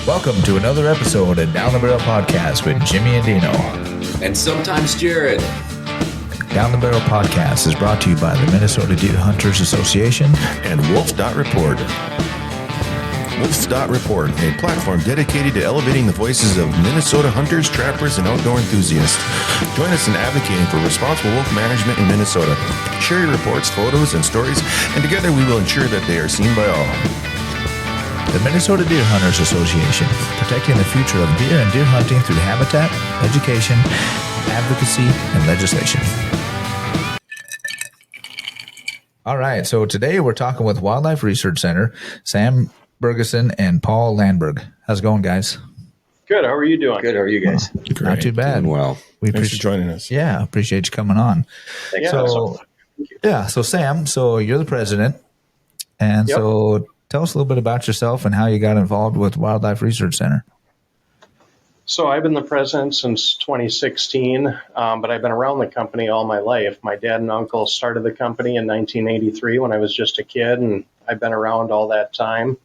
Welcome to another episode of Down the Barrel Podcast with Jimmy and Dino. And sometimes Jared. Down the Barrel Podcast is brought to you by the Minnesota Deer Hunters Association and Wolf.Report. Wolf.Report, a platform dedicated to elevating the voices of Minnesota hunters, trappers, and outdoor enthusiasts. Join us in advocating for responsible wolf management in Minnesota. Share your reports, photos, and stories, and together we will ensure that they are seen by all. The Minnesota Deer Hunters Association, protecting the future of deer and deer hunting through habitat, education, advocacy, and legislation. All right, so today we're talking with Wildlife Research Center, Sam Bergeson and Paul Landberg. How's it going, guys? Good. How are you doing? Good. How are you guys? Great. Not too bad. Doing well. Thanks for joining us. Yeah, appreciate you coming on. Thanks. So Sam, so you're the president, and so tell us a little bit about yourself and how you got involved with Wildlife Research Center. So I've been the president since 2016, but I've been around the company all my life. My dad and uncle started the company in 1983 when I was just a kid, and I've been around all that time.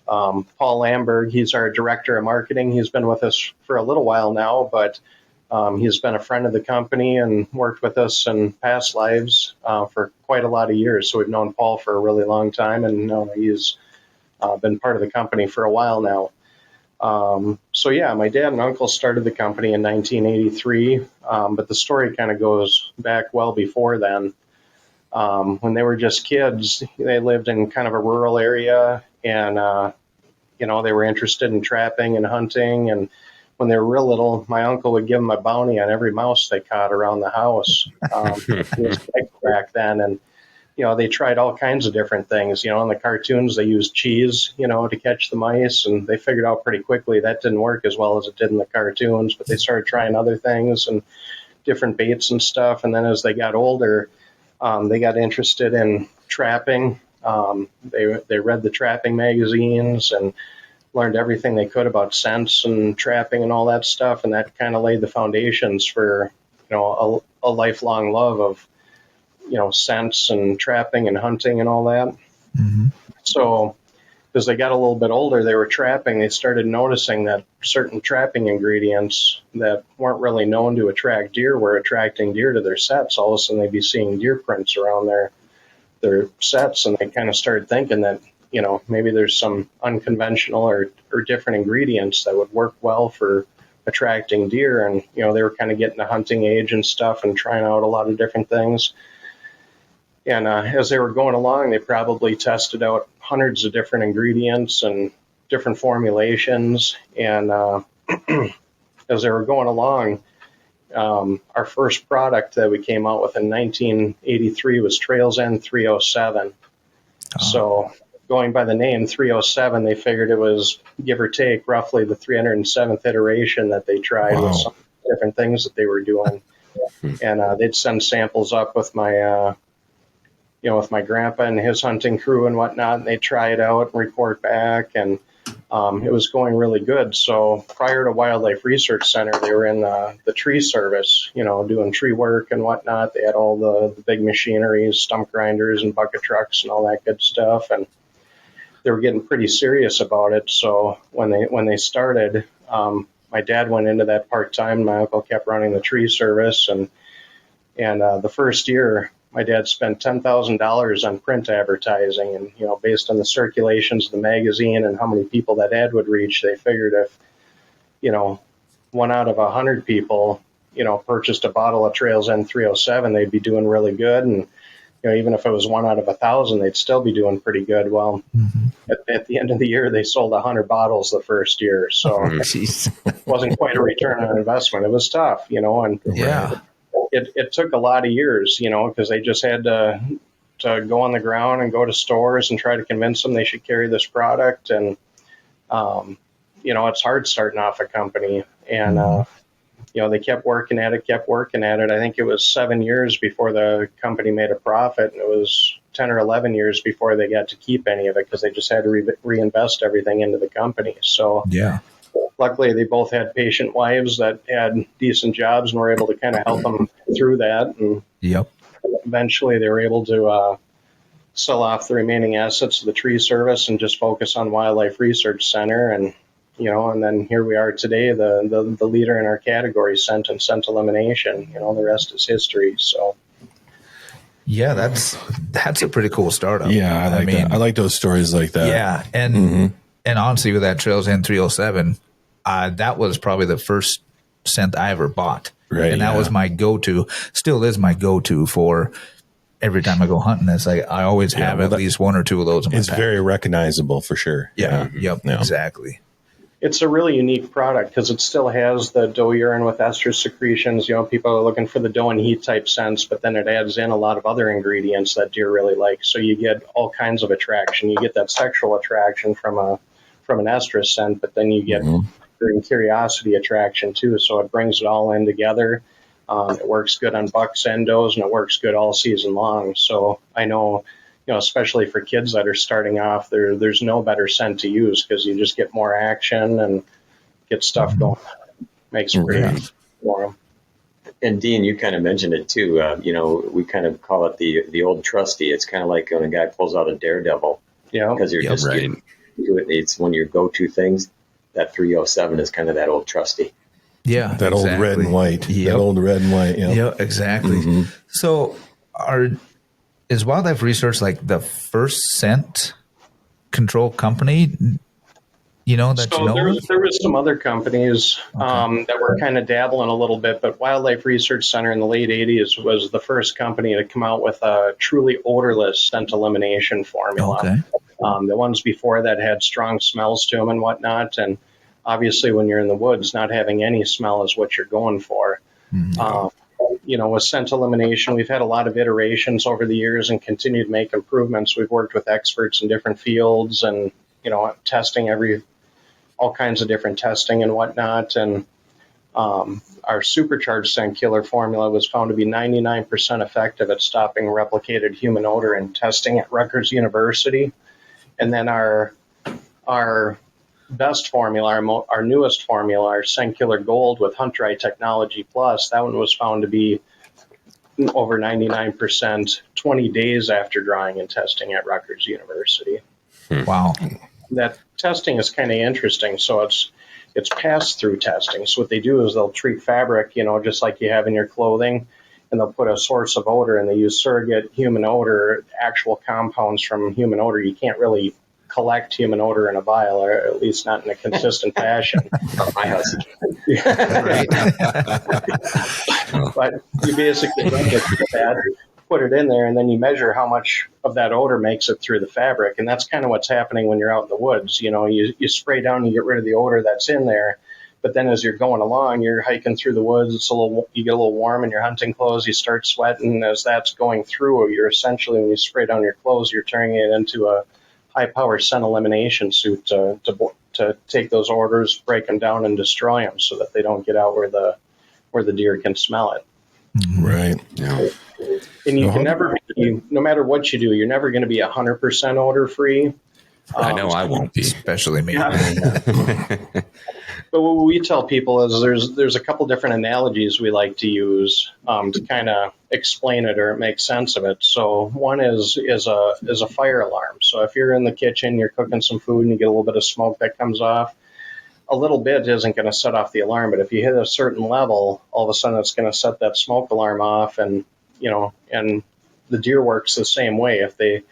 Paul Landberg, he's our director of marketing. He's been with us for a little while now, but he's been a friend of the company and worked with us in past lives for quite a lot of years. So we've known Paul for a really long time, and he's been part of the company for a while now. My dad and uncle started the company in 1983, but the story kind of goes back well before then. When they were just kids, they lived in kind of a rural area, and they were interested in trapping and hunting. And when they were real little, my uncle would give them a bounty on every mouse they caught around the house. It was big back then, and they tried all kinds of different things. In the cartoons, they used cheese, to catch the mice, and they figured out pretty quickly that didn't work as well as it did in the cartoons, but they started trying other things and different baits and stuff. And then as they got older, they got interested in trapping. They read the trapping magazines and learned everything they could about scents and trapping and all that stuff, and that kind of laid the foundations for, a lifelong love of scents and trapping and hunting and all that. Mm-hmm. So as they got a little bit older, they were trapping. They started noticing that certain trapping ingredients that weren't really known to attract deer were attracting deer to their sets. All of a sudden they'd be seeing deer prints around their sets, and they kind of started thinking that, maybe there's some unconventional or different ingredients that would work well for attracting deer. And, they were kind of getting to hunting age and stuff and trying out a lot of different things. And as they were going along, they probably tested out hundreds of different ingredients and different formulations. And as they were going along, our first product that we came out with in 1983 was Trails End 307. Oh. So going by the name 307, they figured it was, give or take, roughly the 307th iteration that they tried with some different things that they were doing. And they'd send samples up with my with my grandpa and his hunting crew and whatnot, and they try it out and report back, and it was going really good. So prior to Wildlife Research Center, they were in the tree service, doing tree work and whatnot. They had all the big machineries, stump grinders and bucket trucks and all that good stuff, and they were getting pretty serious about it. So when they started, my dad went into that part-time. My uncle kept running the tree service, and the first year, my dad spent $10,000 on print advertising, and, based on the circulations of the magazine and how many people that ad would reach, they figured if, 1 out of 100 people, purchased a bottle of Trails End 307, they'd be doing really good. And, even if it was 1 out of 1,000, they'd still be doing pretty good. Well, at the end of the year, they sold 100 bottles the first year. So it wasn't quite a return on investment. It was tough, and yeah. It took a lot of years, because they just had to go on the ground and go to stores and try to convince them they should carry this product. And, it's hard starting off a company. And, they kept working at it. I think it was 7 years before the company made a profit. And it was 10 or 11 years before they got to keep any of it because they just had to reinvest everything into the company. So, yeah. Luckily, they both had patient wives that had decent jobs and were able to kind of help them through that. And eventually, they were able to sell off the remaining assets of the tree service and just focus on Wildlife Research Center. And and then here we are today, the leader in our category, scent and scent elimination. The rest is history. So. Yeah, that's a pretty cool startup. Yeah, I like that. I like those stories like that. Yeah, and honestly, with that Trails N307, that was probably the first scent I ever bought. Right, and that was my go-to. Still is my go-to for every time I go hunting. It's like I always have at least one or two of those in my It's pack. very recognizable for sure. Yeah. Yeah. Exactly. It's a really unique product because it still has the doe urine with ester secretions. People are looking for the doe and heat type scents, but then it adds in a lot of other ingredients that deer really like. So you get all kinds of attraction. You get that sexual attraction from an estrus scent, but then you get curiosity attraction too. So it brings it all in together. It works good on bucks and does, and it works good all season long. So I know, especially for kids that are starting off, there's no better scent to use because you just get more action and get stuff going. Makes it great for them. And Dean, you kind of mentioned it too. We kind of call it the old trusty. It's kind of like when a guy pulls out a daredevil. Yeah, because you're just right. It's one of your go-to things. That 307 is kind of that old trusty. Yeah, that old red and white. Yep. That old red and white. Yep. Yeah, exactly. So, is Wildlife Research like the first scent control company? There was some other companies that were kind of dabbling a little bit, but Wildlife Research Center in the late 80s was the first company to come out with a truly odorless scent elimination formula. Okay. The ones before that had strong smells to them and whatnot, and obviously when you're in the woods, not having any smell is what you're going for. With scent elimination, we've had a lot of iterations over the years and continue to make improvements. We've worked with experts in different fields and, testing all kinds of different testing and whatnot. And our supercharged scent killer formula was found to be 99% effective at stopping replicated human odor in testing at Rutgers University. And then our best formula, our newest formula, our Scent Killer Gold with Hunt Dry Technology Plus, that one was found to be over 99% 20 days after drying and testing at Rutgers University. Wow. That testing is kind of interesting. So it's pass-through testing. So what they do is they'll treat fabric, just like you have in your clothing, and they'll put a source of odor, and they use surrogate human odor, actual compounds from human odor. You can't really collect human odor in a vial, or at least not in a consistent fashion. My house. But you basically put it in there, and then you measure how much of that odor makes it through the fabric. And that's kind of what's happening when you're out in the woods. You spray down, you get rid of the odor that's in there. But then as you're going along, you're hiking through the woods, you get a little warm in your hunting clothes, you start sweating. As that's going through, you're essentially, when you spray down your clothes, you're turning it into a high-power scent elimination suit to take those odors, break them down, and destroy them so that they don't get out where the deer can smell it. Right. Yeah. And you can never be, no matter what you do, you're never going to be 100% odor-free. I know I won't be. Especially me. But what we tell people is there's a couple different analogies we like to use to kind of explain it or make sense of it. So one is a fire alarm. So if you're in the kitchen, you're cooking some food, and you get a little bit of smoke that comes off, a little bit isn't going to set off the alarm. But if you hit a certain level, all of a sudden it's going to set that smoke alarm off. And and the deer works the same way. If they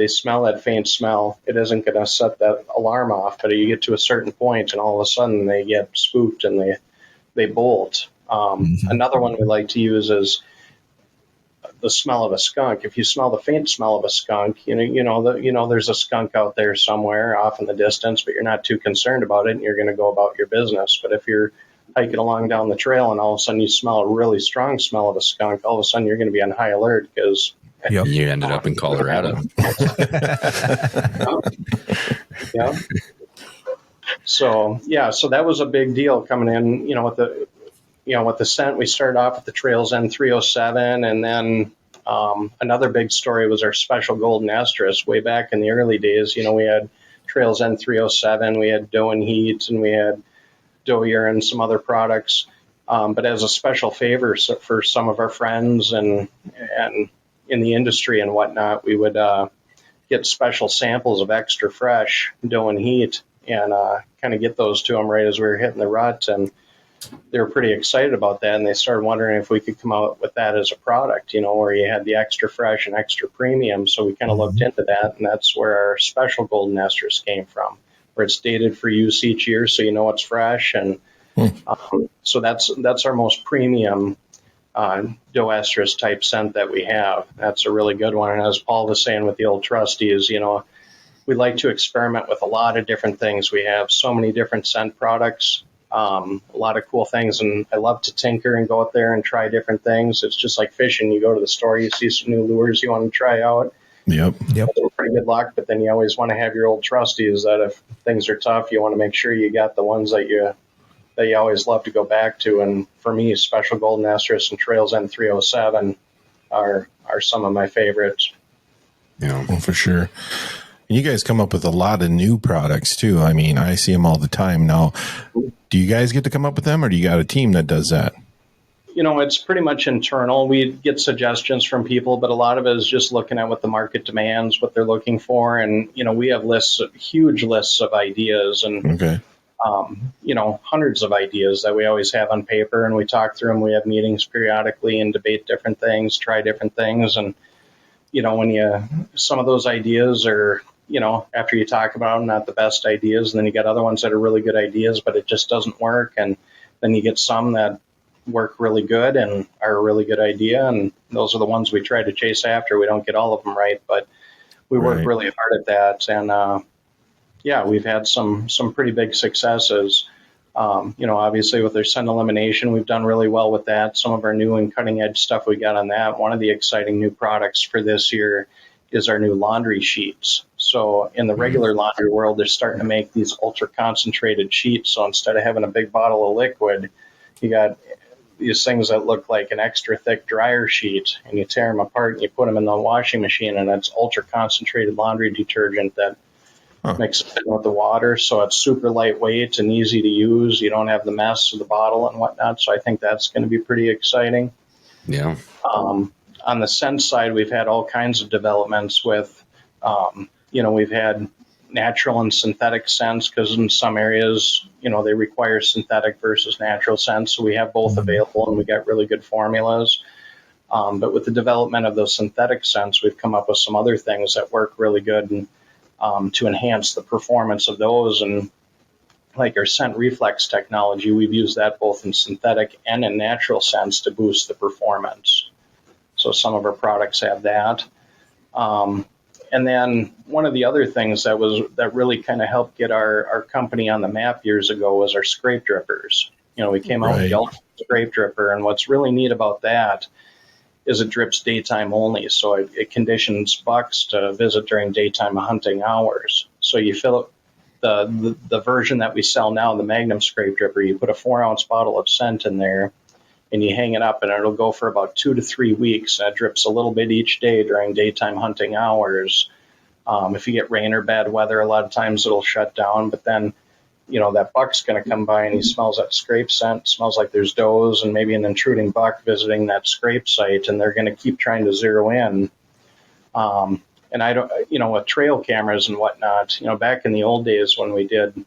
smell that faint smell, it isn't going to set that alarm off. But you get to a certain point, and all of a sudden they get spooked and they bolt. Another one we like to use is the smell of a skunk. If you smell the faint smell of a skunk, there's a skunk out there somewhere off in the distance, but you're not too concerned about it, and you're going to go about your business. But if you're hiking along down the trail and all of a sudden you smell a really strong smell of a skunk, all of a sudden you're going to be on high alert because you ended up in Colorado. Yeah. So that was a big deal coming in, with the scent. We started off with the Trails N307, and then another big story was our special golden estrus. Way back in the early days, we had Trails N307, we had doe and heat, and we had doe urine and some other products. But as a special favor for some of our friends and in the industry and whatnot, we would get special samples of extra fresh doe and heat and kind of get those to them right as we were hitting the rut. And they were pretty excited about that, and they started wondering if we could come out with that as a product, where you had the extra fresh and extra premium. So we kind of looked into that, and that's where our special golden estrus came from, where it's dated for use each year, so it's fresh. And so that's our most premium doe estrus type scent that we have. That's a really good one. And as Paul was saying with the old trusty is, we like to experiment with a lot of different things. We have so many different scent products. A lot of cool things, and I love to tinker and go out there and try different things. It's just like fishing. You go to the store, you see some new lures you want to try out. Yep. Pretty good luck, but then you always want to have your old trusties that if things are tough, you want to make sure you got the ones that you always love to go back to. And for me, Special Golden Estrus and Trails N307 are some of my favorites. Yeah, well, for sure. You guys come up with a lot of new products too. I mean, I see them all the time now. Do you guys get to come up with them, or do you got a team that does that? It's pretty much internal. We get suggestions from people, but a lot of it is just looking at what the market demands, what they're looking for. And, we have huge lists of ideas and, hundreds of ideas that we always have on paper, and we talk through them. We have meetings periodically and debate different things, try different things. And, some of those ideas are, after you talk about them, not the best ideas. And then you get other ones that are really good ideas, but it just doesn't work. And then you get some that work really good and are a really good idea. And those are the ones we try to chase after. We don't get all of them right, but we work really hard at that. And, we've had some pretty big successes. Obviously with our scent elimination, we've done really well with that. Some of our new and cutting edge stuff we got on that. One of the exciting new products for this year is our new laundry sheets. So in the regular laundry world, they're starting to make these ultra concentrated sheets. So instead of having a big bottle of liquid, you got these things that look like an extra thick dryer sheet, and you tear them apart and you put them in the washing machine, and it's ultra concentrated laundry detergent that mixes in with the water. So it's super lightweight and easy to use. You don't have the mess of the bottle and whatnot. So I think that's going to be pretty exciting. Yeah. On the scent side, we've had all kinds of developments with, we've had natural and synthetic scents, because in some areas, they require synthetic versus natural scents. So we have both available, and we got really good formulas. But with the development of those synthetic scents, we've come up with some other things that work really good and to enhance the performance of those. And like our scent reflex technology, we've used that both in synthetic and in natural scents to boost the performance. So some of our products have that. And then one of the other things that really kind of helped get our company on the map years ago was our scrape drippers. We came out with the Ultimate Scrape Dripper, and what's really neat about that is it drips daytime only. So it conditions bucks to visit during daytime hunting hours. So you fill it, the version that we sell now, the Magnum Scrape Dripper, you put a 4-ounce bottle of scent in there, and you hang it up, and it'll go for about 2 to 3 weeks. And it drips a little bit each day during daytime hunting hours. If you get rain or bad weather, a lot of times it'll shut down. But then, that buck's going to come by, and he smells that scrape scent, smells like there's does and maybe an intruding buck visiting that scrape site, and they're going to keep trying to zero in. And I don't, with trail cameras and whatnot, back in the old days when we did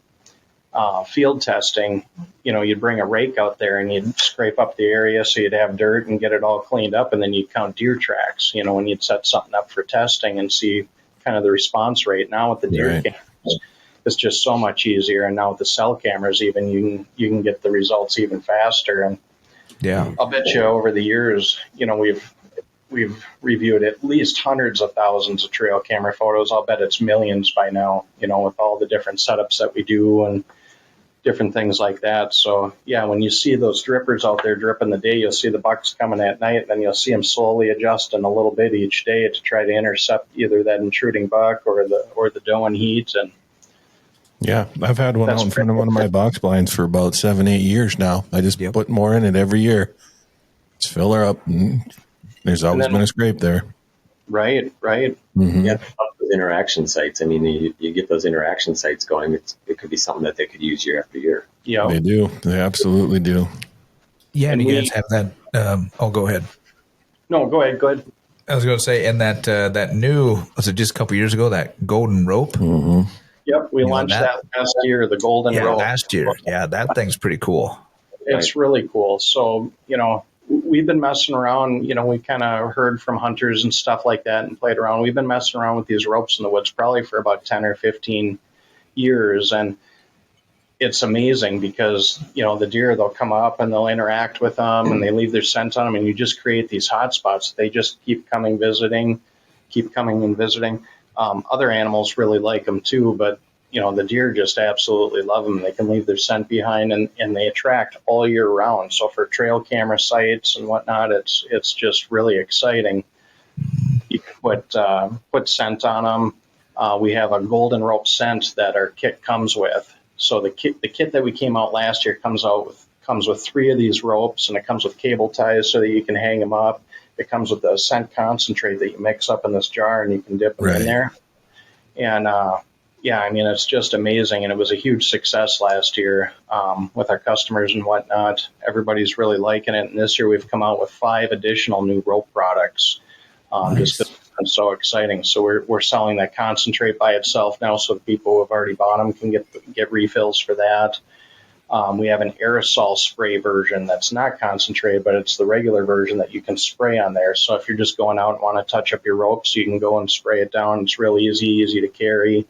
field testing, you'd bring a rake out there and you'd scrape up the area so you'd have dirt and get it all cleaned up, and then you'd count deer tracks, when you'd set something up for testing and see kind of the response rate. Now with the deer cameras, it's just so much easier, and now with the cell cameras, even you can get the results even faster. And I'll bet you over the years, we've reviewed at least hundreds of thousands of trail camera photos. I'll bet it's millions by now, with all the different setups that we do and different things like that. So yeah, when you see those drippers out there dripping the day, you'll see the bucks coming at night, and then you'll see them slowly adjusting a little bit each day to try to intercept either that intruding buck or the doe in heat. And yeah, I've had one out in front of one of my box blinds for about 7-8 years now. I just put more in it every year. Just fill her up, and there's always been a scrape there. Right. Mm-hmm. Yeah, those interaction sites. I mean, you get those interaction sites going. It could be something that they could use year after year. Yeah, they do. They absolutely do. Yeah, and you guys have that. Go ahead. No, go ahead. I was going to say, and that new, was it just a couple years ago, that golden rope? Mm-hmm. Yep, we You know, launched that last year, the Golden Yeah, Rope. last year. Yeah, that thing's pretty cool. It's really cool. So, we've been messing around. We kind of heard from hunters and stuff like that and played around. We've been messing around with these ropes in the woods probably for about 10 or 15 years. And it's amazing because, the deer, they'll come up and they'll interact with them and they leave their scent on them. And you just create these hot spots. They just keep coming and visiting. Other animals really like them too, but the deer just absolutely love them. They can leave their scent behind, and they attract all year round. So for trail camera sites and whatnot, it's just really exciting. You can put scent on them. We have a golden rope scent that our kit comes with. So the kit that we came out last year comes with 3 of these ropes, and it comes with cable ties so that you can hang them up. It comes with the scent concentrate that you mix up in this jar, and you can dip them in there. And it's just amazing. And it was a huge success last year with our customers and whatnot. Everybody's really liking it. And this year we've come out with 5 additional new rope products. Just because it's so exciting. So we're selling that concentrate by itself now, so the people who have already bought them can get refills for that. We have an aerosol spray version that's not concentrated, but it's the regular version that you can spray on there. So if you're just going out and want to touch up your ropes, you can go and spray it down. It's real easy to carry.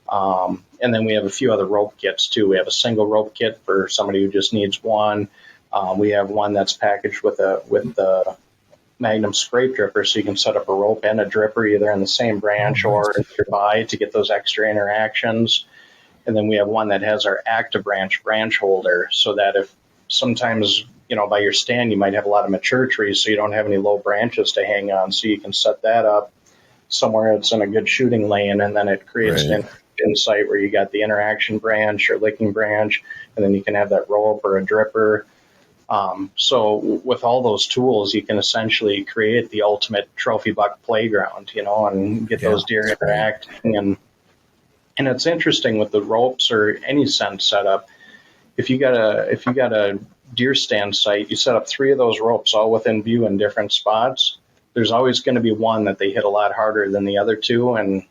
And then we have a few other rope kits too. We have a single rope kit for somebody who just needs one. We have one that's packaged with the Magnum scrape dripper, so you can set up a rope and a dripper either in the same branch or nearby to get those extra interactions. And then we have one that has our active branch holder, so that if sometimes, by your stand, you might have a lot of mature trees, so you don't have any low branches to hang on. So you can set that up somewhere it's in a good shooting lane, and then it creates an insight where you got the interaction branch or licking branch, and then you can have that rope or a dripper. So with all those tools, you can essentially create the ultimate trophy buck playground, and get those deer interacting. And it's interesting with the ropes or any scent setup. If you got a deer stand site, you set up 3 of those ropes all within view in different spots. There's always going to be one that they hit a lot harder than the other 2. And,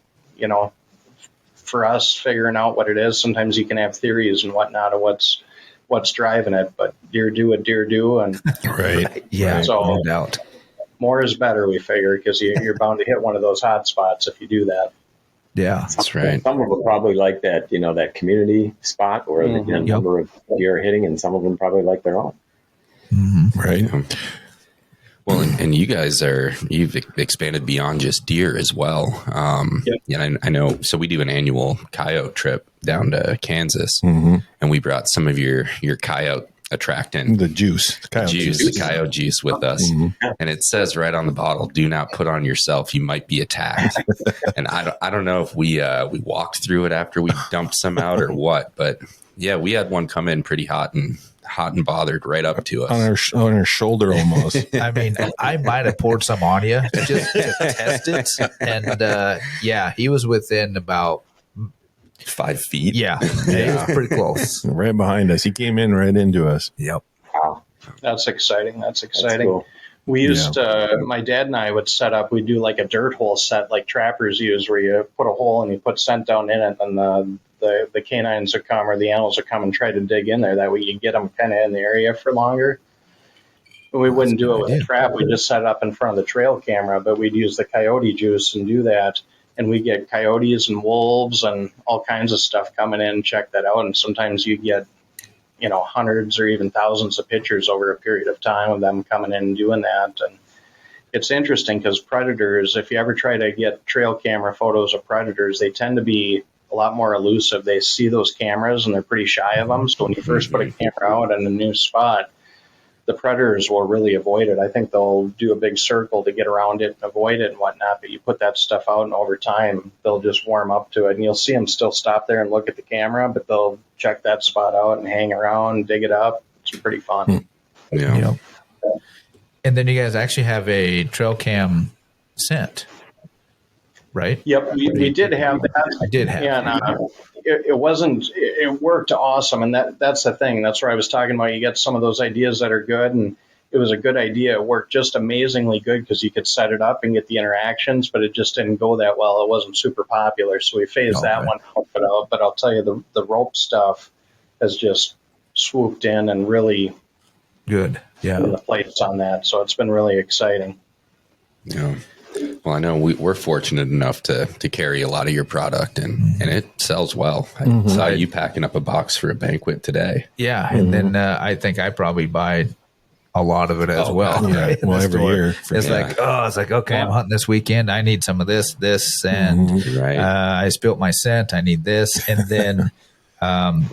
for us figuring out what it is, sometimes you can have theories and whatnot of what's driving it, but deer do what deer do. And yeah, so no doubt. More is better, we figure, because you're bound to hit one of those hot spots if you do that. Yeah, that's right. Some of them probably like that, that community spot where the number of deer are hitting, and some of them probably like their own. Mm-hmm. Right. Well, and you guys you've expanded beyond just deer as well. Yeah, I know. So we do an annual coyote trip down to Kansas, and we brought some of your coyote attractant, the coyote juice with us. And it says right on the bottle, "Do not put on yourself. You might be attacked." And I don't know if we walked through it after we dumped some out or what, but yeah, we had one come in pretty hot and bothered right up to us on our shoulder almost. I mean, I might have poured some on you just to test it, and he was within about 5 feet. Yeah, he was pretty close, right behind us. He came in right into us. Yep. Wow, that's exciting. That's cool. We used my dad and I would set up. We do like a dirt hole set, like trappers use, where you put a hole and you put scent down in it, and the canines would come, or the animals would come and try to dig in there. That way you get them kind of in the area for longer. And we wouldn't do it with a trap. We just set it up in front of the trail camera, but we'd use the coyote juice and do that. And we get coyotes and wolves and all kinds of stuff coming in and check that out. And sometimes you get, hundreds or even thousands of pictures over a period of time of them coming in and doing that. And it's interesting because predators, if you ever try to get trail camera photos of predators, they tend to be a lot more elusive. They see those cameras and they're pretty shy of them. So when you first put a camera out in a new spot, the predators will really avoid it. I think they'll do a big circle to get around it and avoid it and whatnot. But you put that stuff out, and over time, they'll just warm up to it. And you'll see them still stop there and look at the camera, but they'll check that spot out and hang around, dig it up. It's pretty fun. Yeah. And then you guys actually have a trail cam scent, right? Yep, we did have that. I did have. And it worked awesome. And that's the thing. That's where I was talking about. You get some of those ideas that are good, and it was a good idea. It worked just amazingly good because you could set it up and get the interactions, but it just didn't go that well. It wasn't super popular, so we phased that one out. But I'll tell you, the rope stuff has just swooped in and really Good. Yeah. the plates on that. So it's been really exciting. Yeah. Well, I know we're fortunate enough to carry a lot of your product, and it sells well. I saw you packing up a box for a banquet today. Yeah. And then I think I probably buy a lot of it as well. Yeah. Right? Well, every year. It's like, okay, I'm hunting this weekend. I need some of this, and Right. I spilt my scent. I need this. And then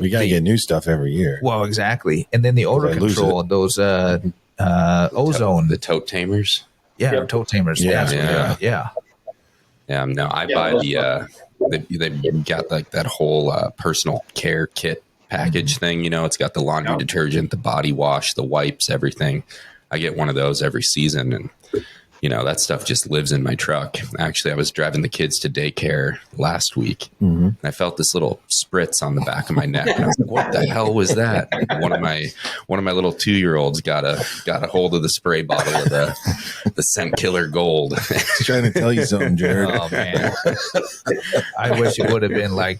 we got to get new stuff every year. well, exactly. And then the odor I lose control, those ozone. The tote tamers. Yeah, Yep. tote tamers. Yeah. Yeah. No, I buy they've got like that whole personal care kit package thing. You know, it's got the laundry detergent, the body wash, the wipes, everything. I get one of those every season, and you know, that stuff just lives in my truck. Actually, I was driving the kids to daycare last week, and I felt this little spritz on the back of my neck. And I was like, "What the hell was that?" And one of my little 2-year-olds got a hold of the spray bottle of the scent killer gold. He's trying to tell you something, Jared. Oh man, I wish it would have been like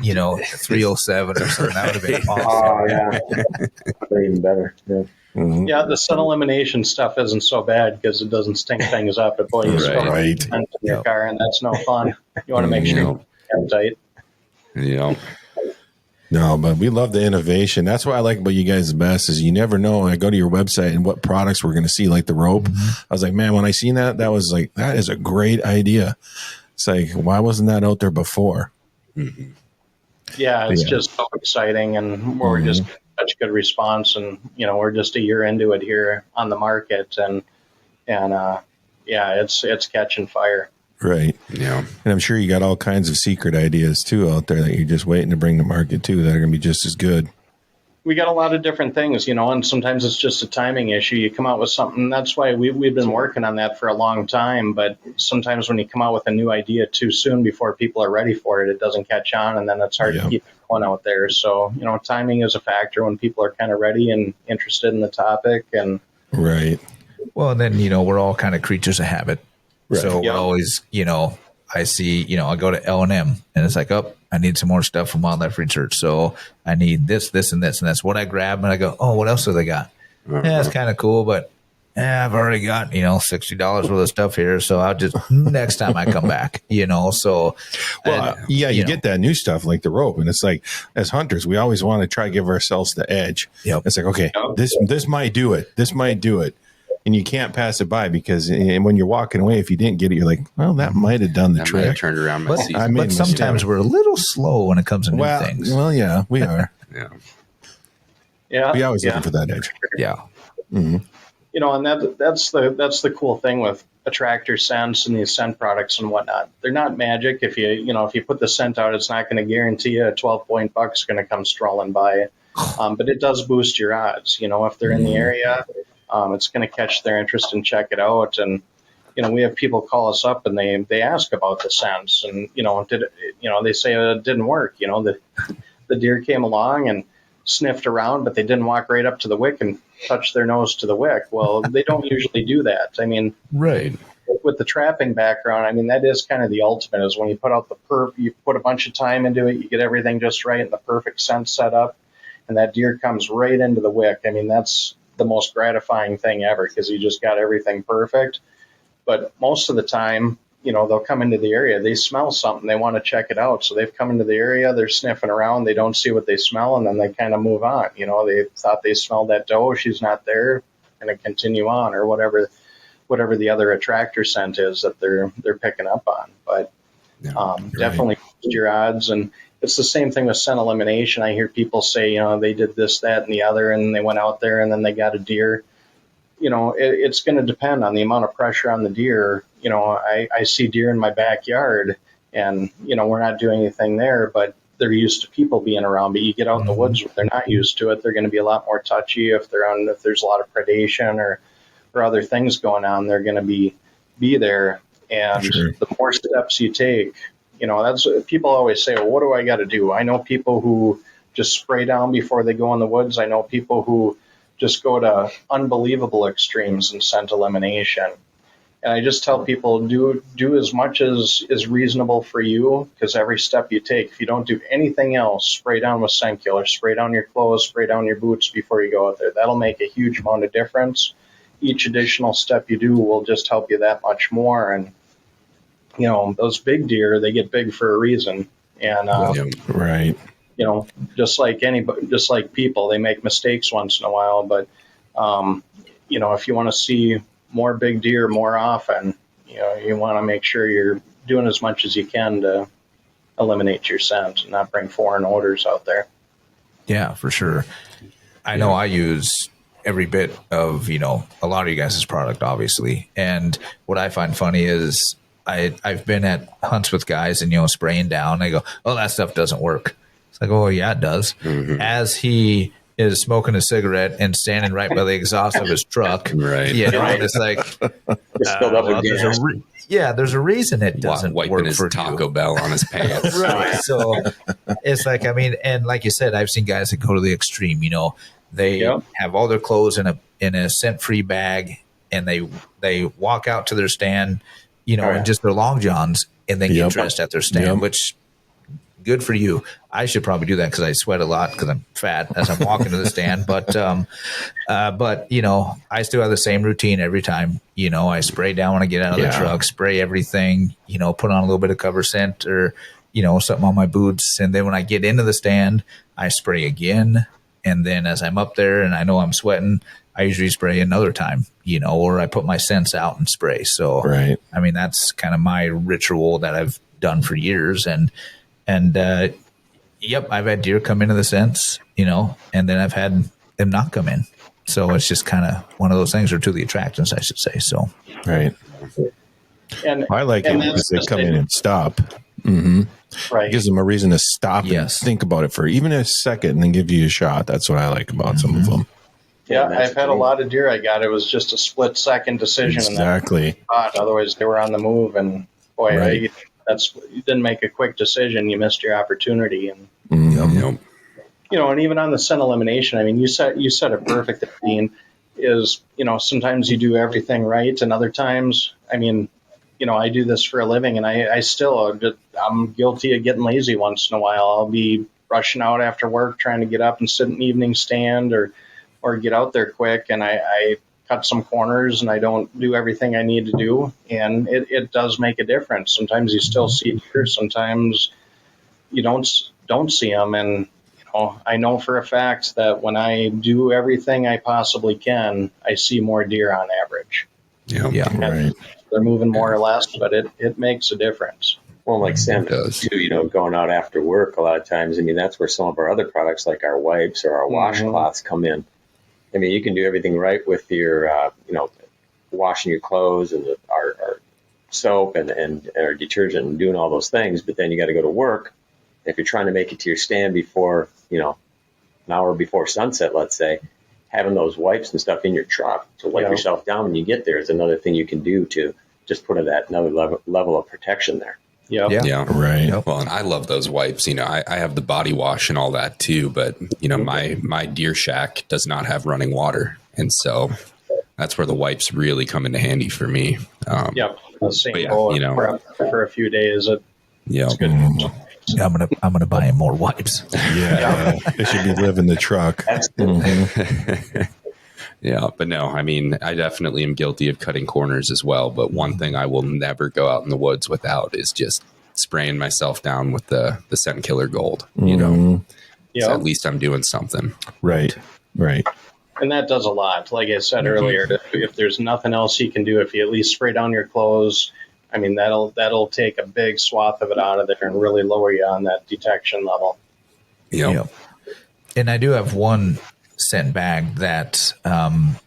307 or something. That would have been awesome. Yeah. Even better. Yeah. Yeah, the scent elimination stuff isn't so bad because it doesn't stink things up. But boy, you still Right. scent in your car, and that's no fun. You want to make sure you're tight. You know, No, but we love the innovation. That's what I like about you guys the best is you never know. I go to your website and what products we're going to see, like the rope. I was like, man, when I seen that was like, that is a great idea. It's like, why wasn't that out there before? Yeah, it's just so exciting, and we're just such good response, and we're just a year into it here on the market, and it's catching fire. Right. yeah. And I'm sure you got all kinds of secret ideas too out there that you're just waiting to bring to market too that are going to be just as good. We got a lot of different things, and sometimes it's just a timing issue. You come out with something. That's why we've been working on that for a long time. But sometimes when you come out with a new idea too soon before people are ready for it, it doesn't catch on, and then it's hard to keep one out there. So, timing is a factor when people are kind of ready and interested in the topic. And Right. Well, and then we're all kind of creatures of habit. Right. So we're always, I see, I go to L&M and it's like, oh, I need some more stuff from Wildlife Research. So I need this, this, and this. And that's what I grab. And I go, oh, what else do they got? Yeah, it's kind of cool, but I've already got, $60 worth of stuff here. So I'll just, next time I come back, so. Well, you get that new stuff like the rope. And it's like, as hunters, we always want to try to give ourselves the edge. Yep. It's like, okay, this might do it. This might do it. And you can't pass it by because when you're walking away, if you didn't get it, you're like, well, that might have done the That might have trick. turned around my season. But sometimes we're a little slow when it comes to new things. Well, yeah, we are. yeah, We always looking for that edge. Yeah. and that's the cool thing with attractor scents and these scent products and whatnot. They're not magic. If you put the scent out, it's not going to guarantee you a 12-point buck's going to come strolling by. But it does boost your odds. If they're in the area, it's going to catch their interest and check it out. And we have people call us up and they ask about the scents, and they say it didn't work. The deer came along and sniffed around, but they didn't walk right up to the wick and touch their nose to the wick. Well, they don't usually do that. I mean, Right. with the trapping background, I mean, that is kind of the ultimate, is when you put out you put a bunch of time into it, you get everything just right and the perfect scent set up, and that deer comes right into the wick. I mean, that's the most gratifying thing ever because you just got everything perfect. But most of the time, they'll come into the area, they smell something, they want to check it out. So they've come into the area, they're sniffing around, they don't see what they smell, and then they kind of move on. They thought they smelled that doe, she's not there, and they continue on, or whatever the other attractor scent is that they're picking up on. But definitely boost your odds. And it's the same thing with scent elimination. I hear people say, they did this, that, and the other, and they went out there and then they got a deer. It's going to depend on the amount of pressure on the deer. I see deer in my backyard and, we're not doing anything there, but they're used to people being around. But you get out in the woods where they're not used to it, they're going to be a lot more touchy. If there's a lot of predation or other things going on, they're going to be there. And the more steps you take, that's what people always say, well, what do I got to do? I know people who just spray down before they go in the woods. I know people who just go to unbelievable extremes in scent elimination. And I just tell people, do as much as is reasonable for you, because every step you take, if you don't do anything else, spray down with scent killer, spray down your clothes, spray down your boots before you go out there. That'll make a huge amount of difference. Each additional step you do will just help you that much more. And, you know, those big deer, they get big for a reason. And, right. you know, just like people, they make mistakes once in a while. But, you know, if you want to see more big deer more often, you know, you want to make sure you're doing as much as you can to eliminate your scent and not bring foreign odors out there. Yeah, for sure. I know I use every bit of, you know, a lot of you guys' product, obviously. And what I find funny is I've been at hunts with guys and, you know, spraying down. They go, oh, that stuff doesn't work. It's like, oh, yeah, it does. Mm-hmm. As he is smoking a cigarette and standing right by the exhaust of his truck. Right. You know, it's like, there's a reason it doesn't wiping work his for Taco you. Bell on his pants. Right. So it's like, I mean, and like you said, I've seen guys that go to the extreme, you know, they have all their clothes in a scent-free bag and they walk out to their stand, you know, in just their long johns and then get dressed at their stand, which good for you. I should probably do that because I sweat a lot because I'm fat as I'm walking to the stand. But you know, I still have the same routine every time. You know, I spray down when I get out of the truck, spray everything. You know, put on a little bit of cover scent or you know something on my boots, and then when I get into the stand, I spray again. And then as I'm up there and I know I'm sweating, I usually spray another time. You know, or I put my scents out and spray. So I mean, that's kind of my ritual that I've done for years. And I've had deer come into the scents, you know, and then I've had them not come in. So it's just kind of one of those things, or to the attractants, I should say. So, right. And I like it because they come in and stop. Mm-hmm. Right. It gives them a reason to stop and think about it for even a second and then give you a shot. That's what I like about some of them. Yeah, I've had a lot of deer I got. It was just a split-second decision. Exactly. Otherwise, they were on the move, and boy, you didn't make a quick decision. You missed your opportunity, and you know, and even on the scent elimination, I mean, you said it perfect, Dean. Is, you know, sometimes you do everything right, and other times, I mean, you know, I do this for a living, and I'm guilty of getting lazy once in a while. I'll be rushing out after work, trying to get up and sit in an evening stand, or get out there quick, and I cut some corners and I don't do everything I need to do, and it does make a difference. Sometimes you still see deer, sometimes you don't see them, and you know, I know for a fact that when I do everything I possibly can, I see more deer on average. Right. They're moving more or less, but it makes a difference. Well, like Sam does too, you know, going out after work a lot of times. I mean, that's where some of our other products like our wipes or our washcloths come in. I mean, you can do everything right with your, you know, washing your clothes and our soap and our detergent and doing all those things. But then you got to go to work. If you're trying to make it to your stand before, you know, an hour before sunset, let's say, having those wipes and stuff in your truck to wipe yourself down when you get there is another thing you can do to just put that another level of protection there. Yeah. Right. Yep. Well, and I love those wipes. You know, I have the body wash and all that too, but you know, my deer shack does not have running water. And so that's where the wipes really come into handy for me. The same you know, for a few days. I'm gonna buy him more wipes. They should be living the truck. Yeah, but no, I mean, I definitely am guilty of cutting corners as well. But one thing I will never go out in the woods without is just spraying myself down with the scent killer gold. You know, so at least I'm doing something. Right. And that does a lot. Like I said earlier, if there's nothing else you can do, if you at least spray down your clothes, I mean, that'll take a big swath of it out of there and really lower you on that detection level. Yep. And I do have one scent bag that,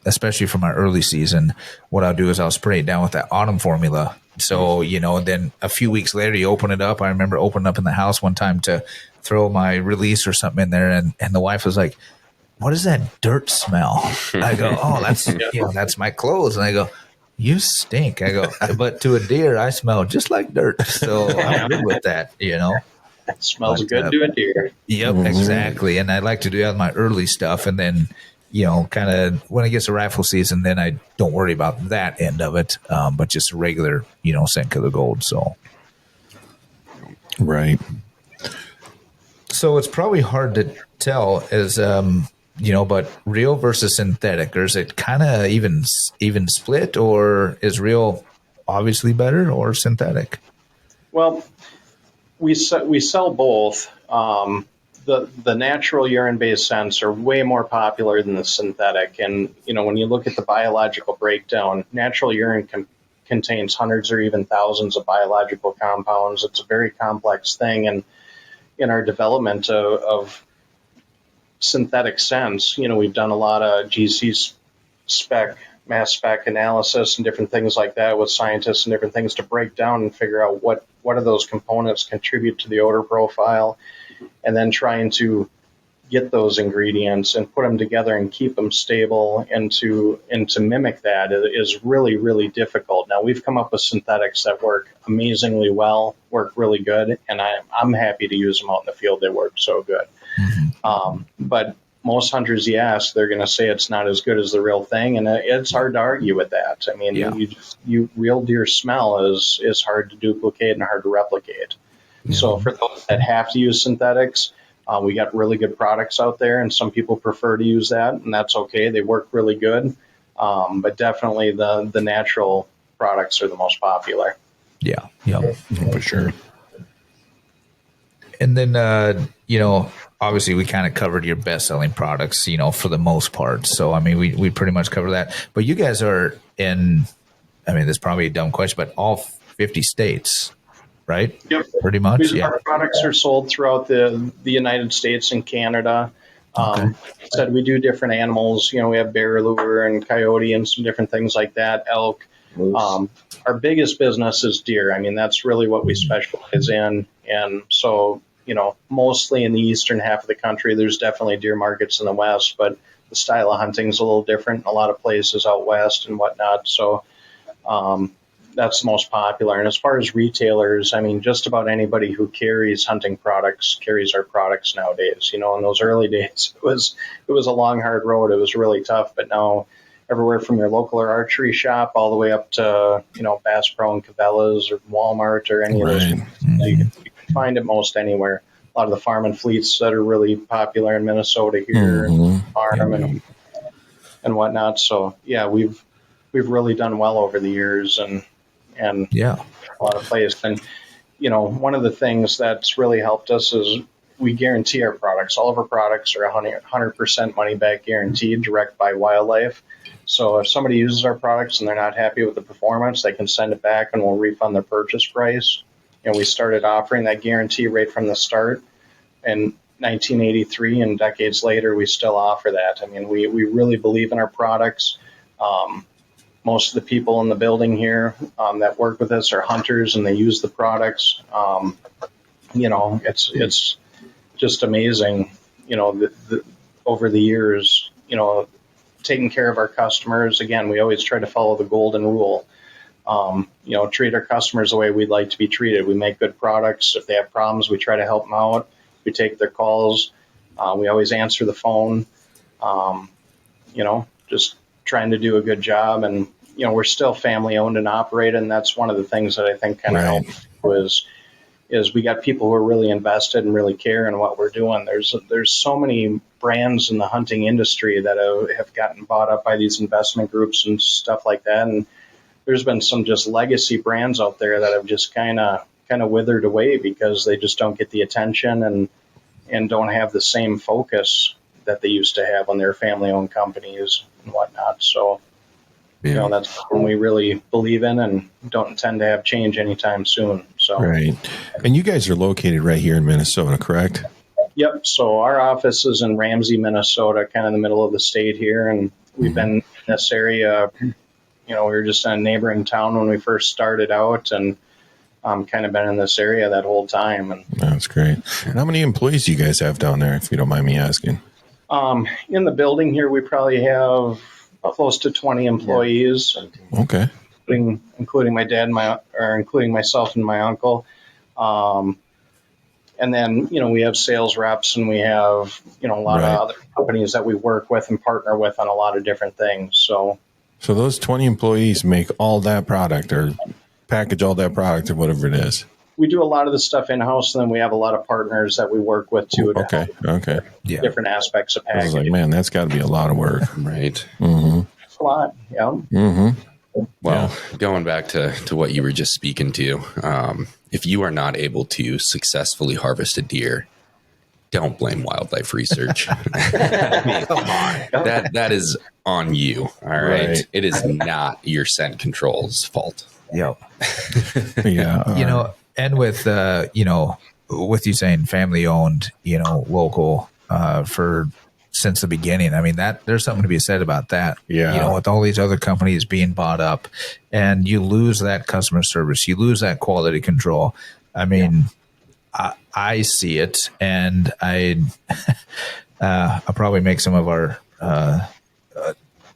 especially for my early season, what I'll do is I'll spray it down with that autumn formula. So, you know, then a few weeks later, you open it up. I remember opening up in the house one time to throw my release or something in there. And the wife was like, what is that dirt smell? I go, oh, that's my clothes. And I go, you stink. I go, but to a deer, I smell just like dirt. So I'm good with that, you know. It smells good to a deer. Yep, exactly. And I like to do that with my early stuff. And then, kind of when it gets to rifle season, then I don't worry about that end of it. But just regular, scent killer gold. So. Right. So it's probably hard to tell as, but real versus synthetic, or is it kind of even split, or is real obviously better or synthetic? Well, we sell both. The natural urine-based scents are way more popular than the synthetic. And, when you look at the biological breakdown, natural urine contains hundreds or even thousands of biological compounds. It's a very complex thing. And in our development of synthetic scents, we've done a lot of GC mass spec analysis and different things like that with scientists and different things to break down and figure out what do those components contribute to the odor profile, and then trying to get those ingredients and put them together and keep them stable and to mimic that is really, really difficult. Now, we've come up with synthetics that work amazingly well, work really good, and I'm happy to use them out in the field. They work so good. Mm-hmm. But most hunters you ask, they're going to say it's not as good as the real thing, and it's hard to argue with that. I mean, real deer smell is hard to duplicate and hard to replicate. Yeah. So for those that have to use synthetics, we got really good products out there, and some people prefer to use that, and that's okay. They work really good, but definitely the natural products are the most popular. Yeah, for sure. And then, obviously we kind of covered your best-selling products, for the most part. So, I mean, we pretty much covered that. But you guys are in, this is probably a dumb question, but all 50 states, right? Yep. Pretty much, Our products are sold throughout the United States and Canada. Okay. Like I said, we do different animals. We have bear lure and coyote and some different things like that, elk. Our biggest business is deer. I mean, that's really what we specialize in. And so, mostly in the eastern half of the country, there's definitely deer markets in the west, but the style of hunting is a little different in a lot of places out west and whatnot. So that's the most popular. And as far as retailers, I mean, just about anybody who carries hunting products carries our products nowadays. In those early days, it was a long, hard road. It was really tough. But now, everywhere from your local or archery shop all the way up to, Bass Pro and Cabela's or Walmart or any of those. Mm-hmm. You can find it most anywhere. A lot of the farm and fleets that are really popular in Minnesota here, farm and whatnot. So yeah, we've really done well over the years and a lot of places. And one of the things that's really helped us is we guarantee our products. All of our products are 100% money back guaranteed, direct by wildlife. So if somebody uses our products and they're not happy with the performance, they can send it back and we'll refund their purchase price. And we started offering that guarantee right from the start in 1983, and decades later, we still offer that. I mean, we really believe in our products. Most of the people in the building here that work with us are hunters, and they use the products. It's just amazing, over the years, taking care of our customers. Again, we always try to follow the golden rule. Treat our customers the way we'd like to be treated. We make good products. If they have problems, we try to help them out. We take their calls. We always answer the phone. Just trying to do a good job. And, we're still family owned and operated. And that's one of the things that I think kind of helped is we got people who are really invested and really care in what we're doing. There's so many brands in the hunting industry that have gotten bought up by these investment groups and stuff like that. And there's been some just legacy brands out there that have just kind of withered away because they just don't get the attention and don't have the same focus that they used to have when they're family-owned companies and whatnot. So, that's when we really believe in and don't intend to have change anytime soon. So, right. And you guys are located right here in Minnesota, correct? Yep. So our office is in Ramsey, Minnesota, kind of in the middle of the state here. And we've been in this area, we were just in a neighboring town when we first started out, and kind of been in this area that whole time. And that's great. And how many employees do you guys have down there, if you don't mind me asking? In the building here, we probably have close to 20 employees. Okay. Including my dad, including myself and my uncle. And then, we have sales reps, and we have, a lot of other companies that we work with and partner with on a lot of different things. So those 20 employees make all that product or package all that product or whatever it is. we do a lot of the stuff in-house, and then we have a lot of partners that we work with too. Okay. Yeah. Different aspects of I was packaging. like, man, that's got to be a lot of work. Right. It's a lot. Yeah. Well, going back to what you were just speaking to, if you are not able to successfully harvest a deer, don't blame wildlife research. That is on you. All right. It is not your scent control's fault. Yep. Yeah. And with, with you saying family owned, local, since the beginning. I mean, there's something to be said about that. Yeah. With all these other companies being bought up, and you lose that customer service, you lose that quality control. I mean, I see it, and I'll probably make some of our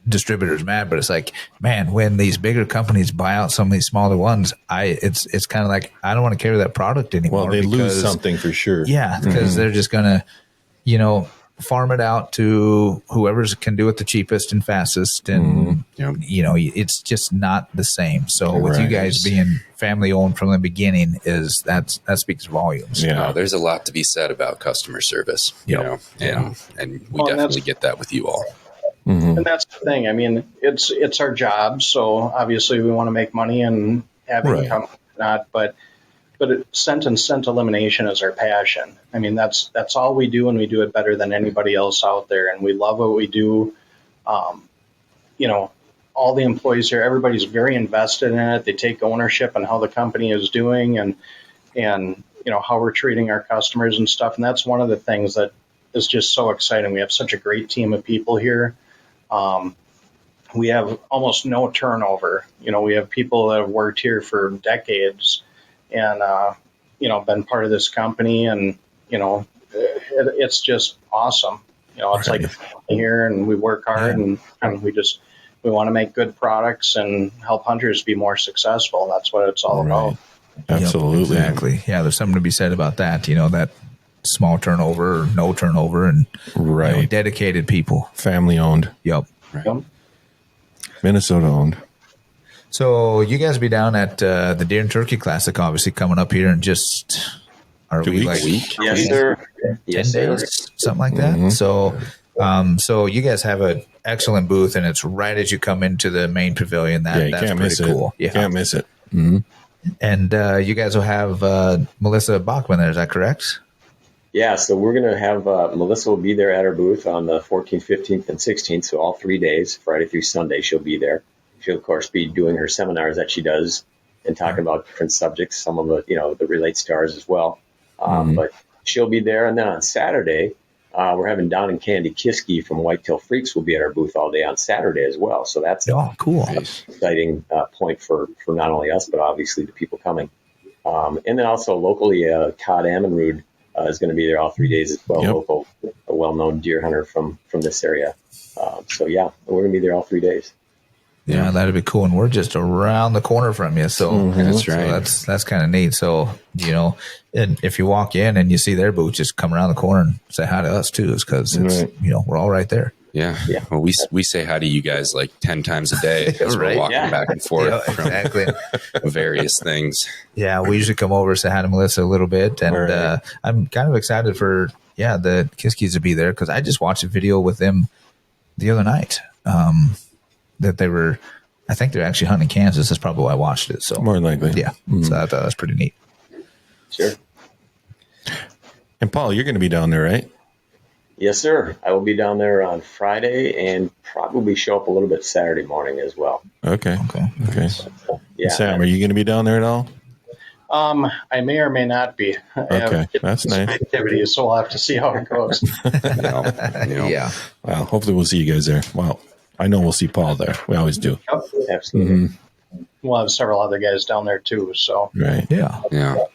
distributors mad, but it's like, man, when these bigger companies buy out some of these smaller ones, it's kind of like, I don't want to carry that product anymore. Well, they lose something for sure. Yeah, because they're just gonna, farm it out to whoever can do it the cheapest and fastest, and it's just not the same. So with you guys being family owned from the beginning, that speaks volumes. Yeah, there's a lot to be said about customer service. And we definitely get that with you all. And that's the thing. I mean, it's our job, so obviously we want to make money and have income, but scent and scent elimination is our passion. I mean, that's all we do, and we do it better than anybody else out there. And we love what we do. All the employees here, everybody's very invested in it. They take ownership on how the company is doing and how we're treating our customers and stuff. And that's one of the things that is just so exciting. We have such a great team of people here. We have almost no turnover. We have people that have worked here for decades and, been part of this company, and, it's just awesome. It's like here, and we work hard, and we want to make good products and help hunters be more successful. That's what it's all about. Absolutely. Yep, exactly. Yeah. There's something to be said about that, that small turnover or no turnover, and dedicated people. Family owned. Yep. Yep. Minnesota owned. So you guys will be down at the Deer and Turkey Classic, obviously coming up here in just 2 weeks. like Yes, sir. 10 Yes, days, something like that. So, so you guys have an excellent booth, and it's right as you come into the main pavilion. That's can't miss pretty cool. It. Yeah, can't miss it. Mm-hmm. And you guys will have Melissa Bachman there. Is that correct? Yeah, so we're going to have Melissa will be there at our booth on the 14th, 15th, and 16th. So all 3 days, Friday through Sunday, she'll be there. She'll, of course, be doing her seminars that she does and talking about different subjects, some of it, that relates to ours as well. But she'll be there. And then on Saturday, we're having Don and Candy Kiske from Whitetail Freaks will be at our booth all day on Saturday as well. So that's cool. an exciting point for not only us, but obviously the people coming. And then also locally, Todd Ammonrood is going to be there all 3 days as well. Local, a well-known deer hunter from this area. We're going to be there all 3 days. Yeah, that'd be cool. And we're just around the corner from you. So that's right. So that's kind of neat. So, and if you walk in and you see their booth, just come around the corner and say hi to us too, because it's, we're all right there. Yeah. Well, we say hi to you guys like 10 times a day as we're walking back and forth from various things. Yeah. We usually come over, say hi to Melissa a little bit. And I'm kind of excited for, the Kiskis to be there, because I just watched a video with them the other night. That they were, I think they're actually hunting Kansas. That's probably why I watched it. So more than likely. Yeah. So I thought that was pretty neat. Sure. And Paul, you're going to be down there, right? Yes, sir. I will be down there on Friday and probably show up a little bit Saturday morning as well. Okay. So, Sam, are you going to be down there at all? I may or may not be. That's nice. Activities, so we'll have to see how it goes. Yeah. Well, hopefully we'll see you guys there. Well, I know we'll see Paul there. We always do. Yep. Absolutely. We'll have several other guys down there too. So Right. Yeah.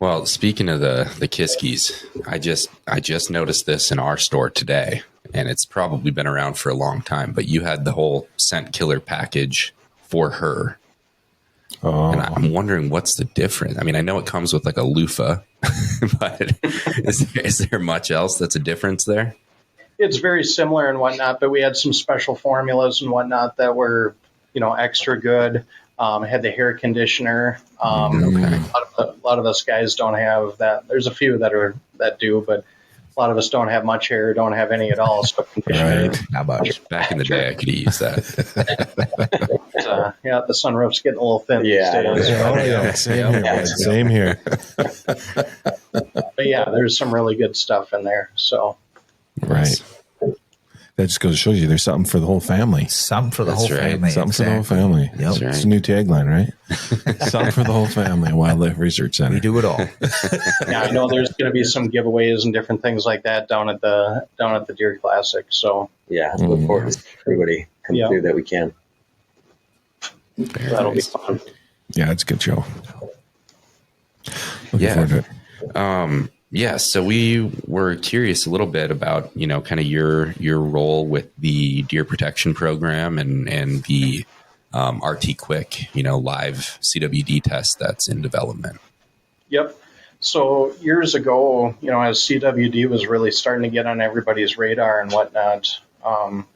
Well, speaking of the Kiskis, I just noticed this in our store today, and it's probably been around for a long time, but you had the whole scent killer package for her. Oh. And I'm wondering what's the difference. I mean, I know it comes with like a loofah, but is there much else that's a difference there? It's very similar and whatnot, but we had some special formulas and whatnot that were, extra good. Had the hair conditioner. Okay. A lot of us guys don't have that. There's a few that do, but a lot of us don't have much hair, don't have any at all. So conditioner, Right. Not much. Back in the day, I could use that. the sunroof's getting a little thin Yeah, these days. Oh, yeah. Same here. bud. Same here. But yeah, there's some really good stuff in there. So Right. That just goes to show you there's something for the whole family. Something for the That's whole right. family. Something for the whole Exactly. family. Yep. That's It's a new tagline, right? Something for the whole family. Wildlife Research Center. We do it all. yeah, I know there's going to be some giveaways and different things like that down at the Deer Classic. So Yeah, look forward to everybody come Yeah. through that we can. that'll be fun. Yeah, it's a good show. Looking Yeah. forward to it. Yeah, so we were curious a little bit about, kind of your role with the deer protection program and the RT-QuIC, live CWD test that's in development. Yep. So years ago, as CWD was really starting to get on everybody's radar and whatnot,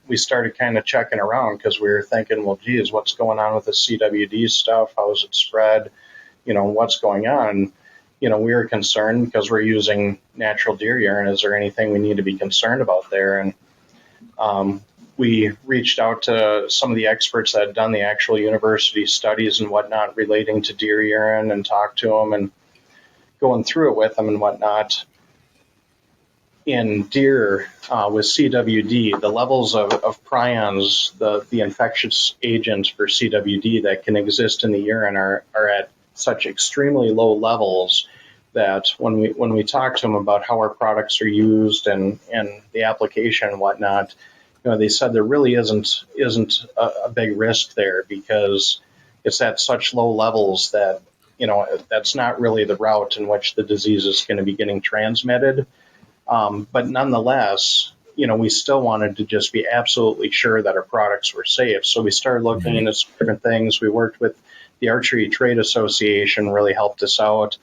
we started kind of checking around because we were thinking, well, geez, what's going on with the CWD stuff? How is it spread? What's going on? We were concerned because we're using natural deer urine. Is there anything we need to be concerned about there? And we reached out to some of the experts that had done the actual university studies and whatnot relating to deer urine and talked to them and going through it with them and whatnot. In deer with CWD, the levels of prions, the infectious agents for CWD that can exist in the urine are at such extremely low levels that when we talk to them about how our products are used and the application and whatnot, they said there really isn't a big risk there because it's at such low levels that that's not really the route in which the disease is going to be getting transmitted. But nonetheless, we still wanted to just be absolutely sure that our products were safe. So we started looking into some different things. We worked with the Archery Trade Association, really helped us out.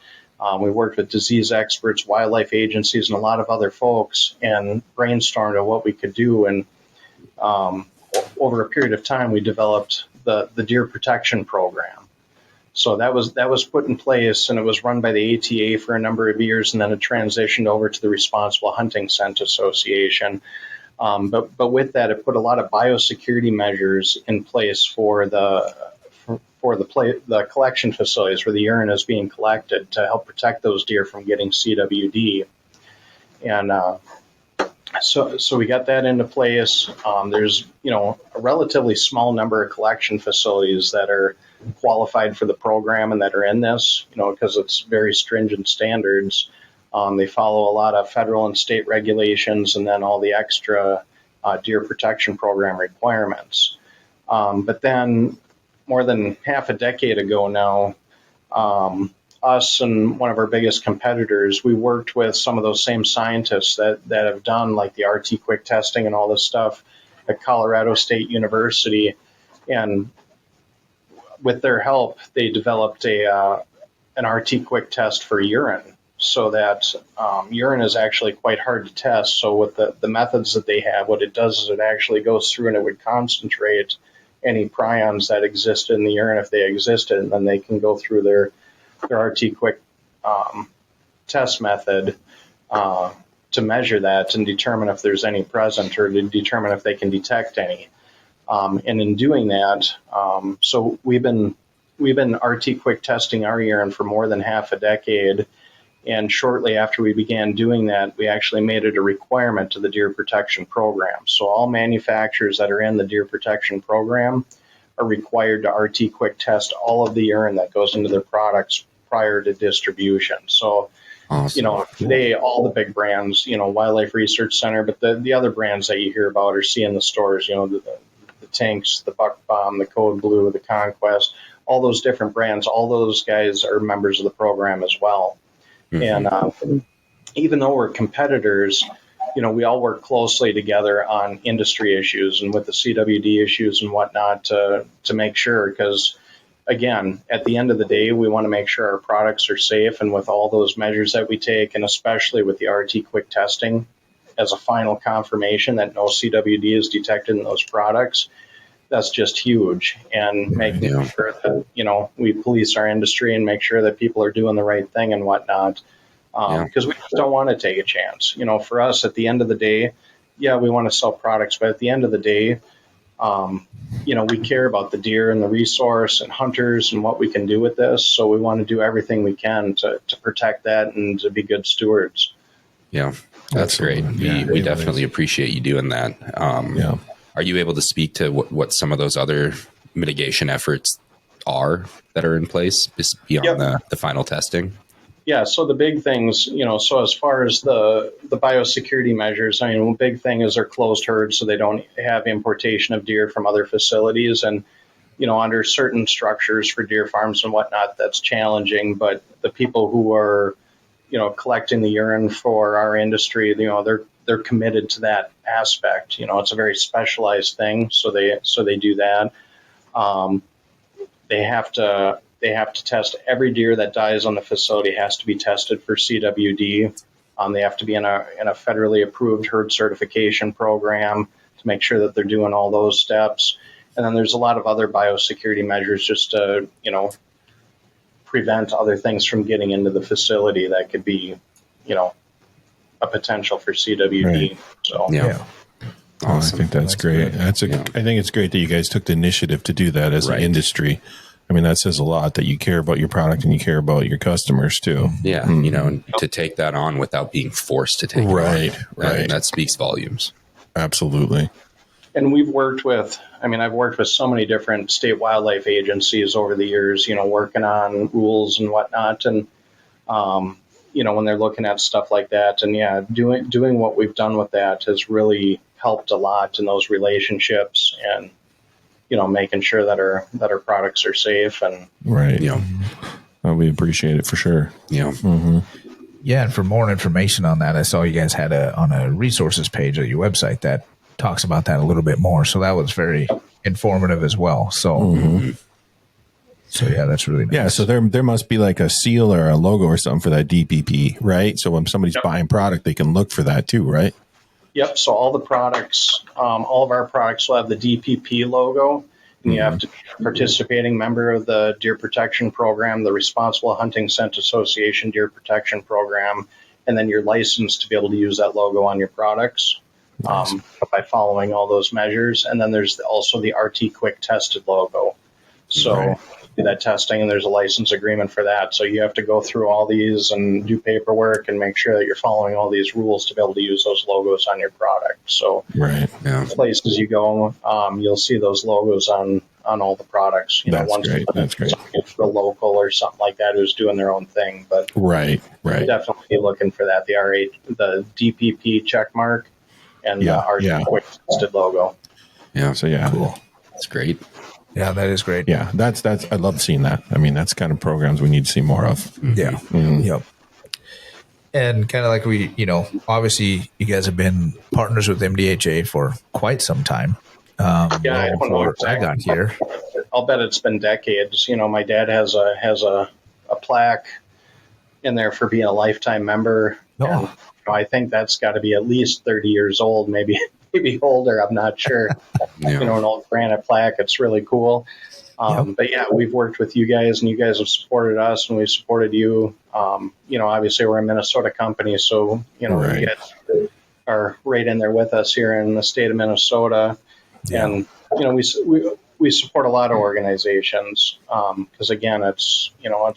We worked with disease experts, wildlife agencies, and a lot of other folks and brainstormed on what we could do. And over a period of time, we developed the deer protection program. So that was put in place, and it was run by the ATA for a number of years, and then it transitioned over to the Responsible Hunting Scent Association. But with that, it put a lot of biosecurity measures in place for the collection facilities where the urine is being collected to help protect those deer from getting CWD. And so we got that into place. There's a relatively small number of collection facilities that are qualified for the program and that are in this, because it's very stringent standards. They follow a lot of federal and state regulations and then all the extra deer protection program requirements. But then more than half a decade ago now, us and one of our biggest competitors, we worked with some of those same scientists that have done like the RT-QuIC testing and all this stuff at Colorado State University. And with their help, they developed an RT-QuIC test for urine so that urine is actually quite hard to test. So with the methods that they have, what it does is it actually goes through and it would concentrate any prions that exist in the urine if they existed, and then they can go through their RT-QuIC test method to measure that and determine if there's any present or to determine if they can detect any. And in doing that, so we've been RT-QuIC testing our urine for more than half a decade. And shortly after we began doing that, we actually made it a requirement to the deer protection program. So all manufacturers that are in the deer protection program are required to RT-QuIC test all of the urine that goes into their products prior to distribution. So, Awesome. today all the big brands, Wildlife Research Center, but the other brands that you hear about or see in the stores, the Tanks, the Buck Bomb, the Code Blue, the Conquest, all those different brands, all those guys are members of the program as well. Mm-hmm. And even though we're competitors, we all work closely together on industry issues and with the CWD issues and whatnot to make sure, because again, at the end of the day, we want to make sure our products are safe, and with all those measures that we take, and especially with the RT-QuIC testing as a final confirmation that no CWD is detected in those products, that's just huge. And making sure that, you know, we police our industry and make sure that people are doing the right thing and whatnot. Because we just don't want to take a chance. You know, for us, at the end of the day, yeah, we want to sell products, but at the end of the day, you know, we care about the deer and the resource and hunters and what we can do with this. So we want to do everything we can to protect that and to be good stewards. Yeah, that's great. We definitely appreciate you doing that. Are you able to speak to what some of those other mitigation efforts are that are in place beyond the final testing? Yeah, so the big things, you know, so as far as the biosecurity measures, I mean, one big thing is they're closed herds, so they don't have importation of deer from other facilities. And, you know, under certain structures for deer farms and whatnot, that's challenging. But the people who are, you know, collecting the urine for our industry, you know, they're committed to that aspect. You know, it's a very specialized thing, so they do that. They have to test every deer that dies on the facility has to be tested for CWD. They have to be in a federally approved herd certification program to make sure that they're doing all those steps. And then there's a lot of other biosecurity measures just to, you know, prevent other things from getting into the facility that could be, you know, a potential for CWD. Right. So Awesome. I think that's great. I think it's great that you guys took the initiative to do that as an industry. I mean, that says a lot that you care about your product and you care about your customers too. Yeah. You know, and to take that on without being forced to take it on. That speaks volumes. Absolutely. And we've worked with, I've worked with so many different state wildlife agencies over the years, you know, working on rules and whatnot. And, you know, when they're looking at stuff like that, and doing what we've done with that has really helped a lot in those relationships and, you know, making sure that our products are safe and we appreciate it for sure. Yeah. And for more information on that, I saw you guys had on a resources page of your website that talks about that a little bit more. So that was very informative as well. So, so yeah, that's really nice. Yeah. So there must be like a seal or a logo or something for that DPP, right? So when somebody's buying product, they can look for that too, right? Yep. So all the products, all of our products will have the DPP logo, and you have to be a participating member of the Deer Protection Program, the Responsible Hunting Scent Association Deer Protection Program, and then you're licensed to be able to use that logo on your products by following all those measures. And then there's also the RT-QuIC tested logo. So do that testing, and there's a license agreement for that. So you have to go through all these and do paperwork and make sure that you're following all these rules to be able to use those logos on your product. So places you go, you'll see those logos on all the products. You know, that's great. That's great. For a local or something like that who's doing their own thing, but definitely be looking for that. The DPP check mark and the RT-QuIC tested logo. Yeah. So cool. That's great. Yeah, that is great. Yeah, that's I love seeing that. I mean, that's kind of programs we need to see more of. Yeah. Yep. And kind of like we, you know, obviously you guys have been partners with MDHA for quite some time. I don't know I got here. I'll bet it's been decades. You know, my dad has a plaque in there for being a lifetime member. Oh. And, you know, I think that's got to be at least 30 years old, maybe older. I'm not sure. You know, an old granite plaque. It's really cool. But yeah, we've worked with you guys, and you guys have supported us, and we've supported you. You know, obviously we're a Minnesota company, so you know you guys are right in there with us here in the state of Minnesota. And you know, we support a lot of organizations because again, it's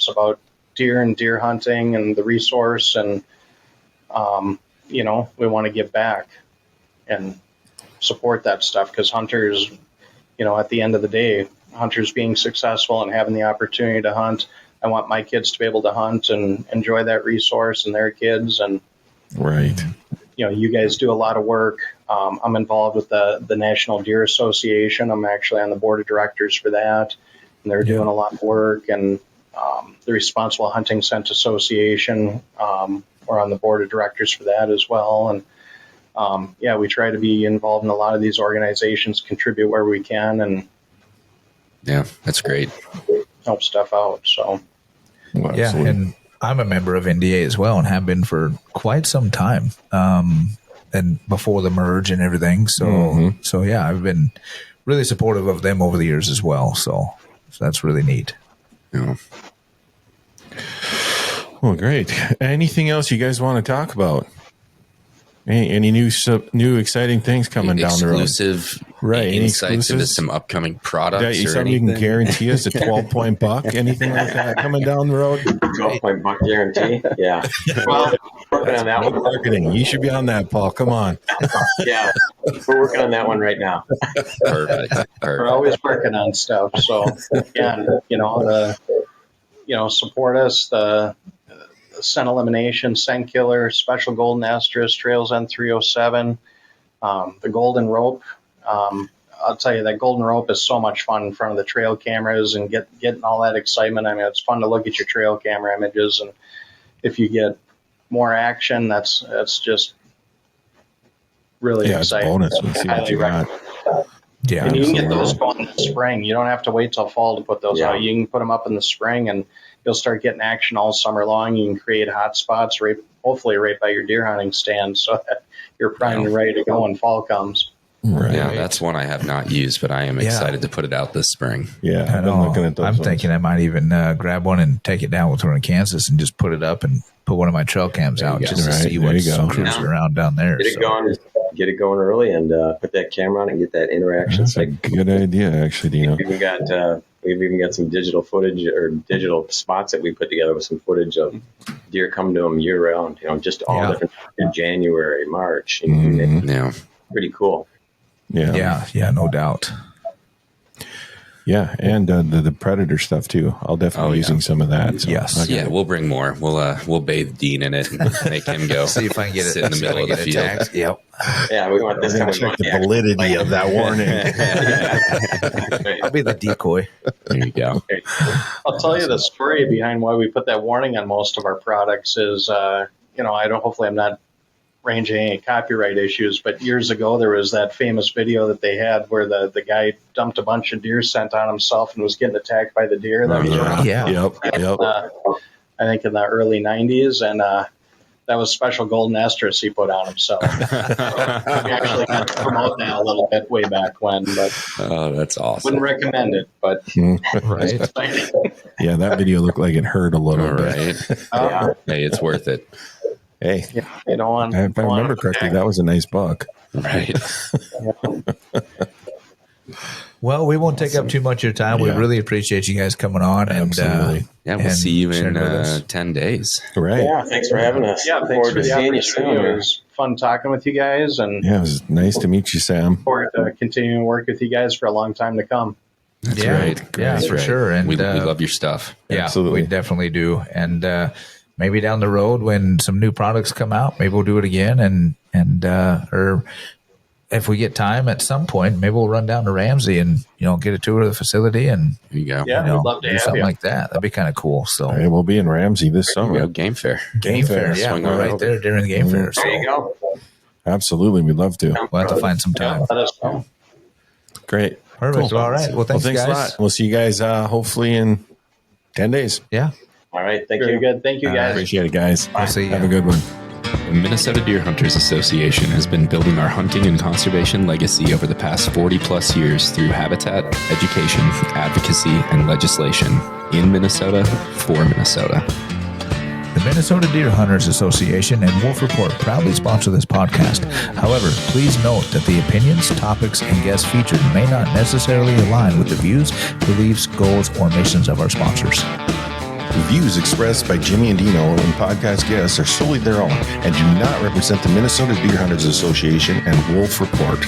about deer and deer hunting and the resource, and you know, we want to give back and support that stuff because hunters, you know, at the end of the day, hunters being successful and having the opportunity to hunt, I want my kids to be able to hunt and enjoy that resource, and their kids. And you know, you guys do a lot of work. I'm involved with the National Deer Association. I'm actually on the board of directors for that, and they're doing a lot of work. And the Responsible Hunting Scent Association, we're on the board of directors for that as well. And we try to be involved in a lot of these organizations, contribute where we can. And yeah, that's great. help stuff out. So Well, Yeah, absolutely. and I'm a member of NDA as well, and have been for quite some time. And before the merge and everything, so yeah, I've been really supportive of them over the years as well. So that's really neat. Yeah. Well, great. Anything else you guys want to talk about? Any new exciting things coming down the road? Exclusive, Right, any insights into exclusives? some upcoming products That you or something you can anything. guarantee us a 12-point buck? Anything like that coming down the road? 12-point buck guarantee. Yeah. Well, working on that Good one. marketing. You should be on that, Paul. Come on. Yeah, we're working on that one right now. Perfect. we're always working on stuff. So again, support us. The scent elimination, scent killer, special golden asterisk, trails N307, the golden rope. I'll tell you, that golden rope is so much fun in front of the trail cameras and getting all that excitement. I mean, it's fun to look at your trail camera images, and if you get more action, that's just really Yeah, it's a exciting. bonus. We'll see what Highly you got. recommend. Yeah, And you can get absolutely. those going in the spring. You don't have to wait till fall to put those Yeah. out. You can put them up in the spring, and you'll start getting action all summer long. You can create hot spots, hopefully right by your deer hunting stand, so that you're primed and ready to go when fall comes. Right. Yeah, that's one I have not used, but I am Yeah. excited to put it out this spring. Yeah, I I've been know. looking at those. I'm ones. thinking I might even grab one and take it down with one in Kansas and just put it up and put one of my trail cams There you out go. just to Right, see there what's you go. cruising around down there. Get it going early, and put that camera on and get that interaction. That's a good idea, actually, Dino. We've even got some digital footage or digital spots that we put together with some footage of deer coming to them year round. Just all Yeah. different in January, March. Mhm. Yeah. Pretty cool. Yeah. Yeah, no doubt. Yeah, and the predator stuff too. I'll definitely Oh, be yeah. using some of that. So Yes. I got Yeah, it. we'll bring more. We'll bathe Dean in it and make him go See if I can get it. sit in the see if I middle can of the get it field. tagged. Yep. Yeah, we want this We're time. gonna check the validity of that warning. I'll be the decoy. There you go. I'll tell you the story behind why we put that warning on most of our products is, hopefully I'm not ranging any copyright issues, but years ago there was that famous video that they had where the guy dumped a bunch of deer scent on himself and was getting attacked by the deer. That was around, Yeah. Yep. I think in the early 90s, and that was special golden estrus he put on himself. We actually got to promote that a little bit way back when, but Oh, that's awesome. wouldn't recommend it. But Right. it's exciting. Yeah, that video looked like it hurt a little All bit. right. Hey, it's worth it. Hey, Yeah, you don't want. if I remember correctly, that was a nice buck. Right. Well, we won't take up too much of your time. We Yeah. really appreciate you guys coming on. Absolutely. Yeah, we'll and see you in sharing with us. 10 days. Right. Yeah, thanks for having us. Yeah, Look thanks forward for to the seeing you opportunity. It soon. was fun talking with you guys, and Yeah, it was nice to meet you, Sam. forward to continuing to work with you guys for a long time to come. That's Yeah. right. Yeah, That's for right. sure. And we love your stuff. Yeah, Absolutely. we definitely do. And maybe down the road when some new products come out, maybe we'll do it again. And or if we get time at some point, maybe we'll run down to Ramsey and get a tour of the facility and There you go. Yeah, we'd love to do have something you. like that. That'd be kind of cool. So All right, we'll be in Ramsey this There you go. summer. Game fair. game fair, yeah, Swing we're on right over. there during the game fair. So There you go. Absolutely, we'd love to. we'll have to find some Yeah, time. let us know. Great. Perfect. Cool. Well, all right. Well, thanks, a guys. lot. We'll see you guys hopefully in 10 days. Yeah, All right, thank Very you. good. Thank you, guys. Appreciate it, guys. we'll see you. Have a good one. The Minnesota Deer Hunters Association has been building our hunting and conservation legacy over the past 40 plus years through habitat, education, advocacy, and legislation in Minnesota for Minnesota. The Minnesota Deer Hunters Association and Wolf Report proudly sponsor this podcast. However, please note that the opinions, topics, and guests featured may not necessarily align with the views, beliefs, goals, or missions of our sponsors. The views expressed by Jimmy and Dino and podcast guests are solely their own and do not represent the Minnesota Deer Hunters Association and Wolf Report.